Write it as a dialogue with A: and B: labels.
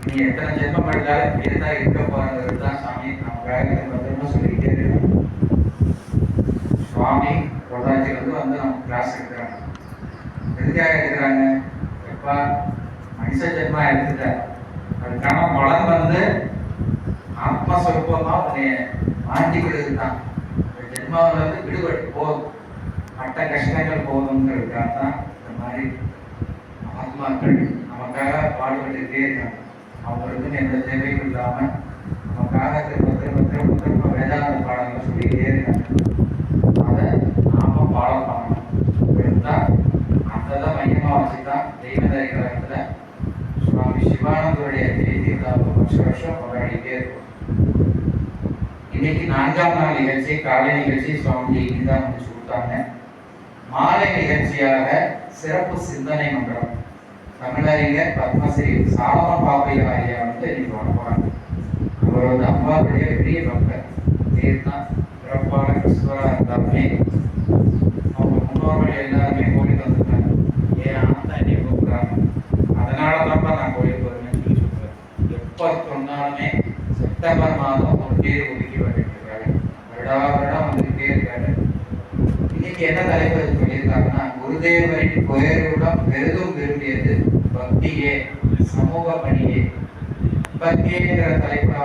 A: நீ எத்தனை ஜென்மம் எடுத்தாலும் இப்படியே தான் இருக்க போறது தான் சாமி நமக்காக பத்திரமா சொல்லிக்கிட்டே இருக்கணும். சுவாமி பொள்ளாச்சியிலிருந்து வந்து நம்ம கிளாஸ் எடுக்கிறாங்க. எதுக்காக எடுக்கிறாங்க? எப்பா மனுஷ ஜென்மா எடுத்துட்ட, அதுக்கான பலன் வந்து ஆத்மஸ்வரூபமா உன்னை மாற்றிக்கிறது தான். ஜென்மாவில் வந்து விடுபட்டு போதும், மற்ற கஷ்டங்கள் போதுங்கிறதுக்காக தான் இந்த மாதிரி ஆத்மாக்கள் நமக்காக பாடுபட்டுக்கிட்டே இருக்காங்க. அவங்களுக்கு எந்த தேவையும் இல்லாமல் நமக்காக திரும்ப வேதாந்த பாடங்கள் சொல்லிக்கிட்டே இருக்காங்க. அதை நாம ஃபாலோ பண்ணணும். இருந்தால் அந்த தான் மையமாக வச்சு தான் தெய்வதாரி கழகத்தில் சுவாமி சிவானந்தருடைய ஜெயந்தி வருஷம் கொண்டாடிட்டே இருக்கும். இன்னைக்கு 4ஆம் நாள் நிகழ்ச்சி, காலை நிகழ்ச்சி சுவாமி தான் முடிச்சு கொடுத்தாங்க. மாலை நிகழ்ச்சியாக சிறப்பு சிந்தனை மன்றம் தமிழறிஞர் பத்மஸ்ரீ சாலமன் பாப்பையா ஐயா வந்து இன்னைக்கு வர போறாங்க. அவர் வந்து அம்மாவுடைய பெரிய பக்தர். பேர் தான் சிறப்பான கிறிஸ்துவராக இருந்தாலுமே அவங்க முன்னோர்கள் எல்லாருமே கோயிலுக்கு வந்துருக்காங்க. ஏன் ஆனந்தா என்னை கூப்பிடுறாங்க, அதனால தான்ப்பா நான் கோயிலுக்கு வருவேன்னு சொல்லி சொல்றேன். எப்போ சொன்னாலுமே செப்டம்பர் மாதம் ஒரு பேர் ஒதுக்கி வந்துருக்காரு. வருடம் வந்துகிட்டே இருக்காரு. இன்னைக்கு என்ன தலைப்பு சொல்லியிருக்காங்கன்னா, குருதேவரின் பெயருடன் பெரிதும் விரும்பியது பக்தியே சமூக பணியே. பக்தியேங்கிற தலைப்புல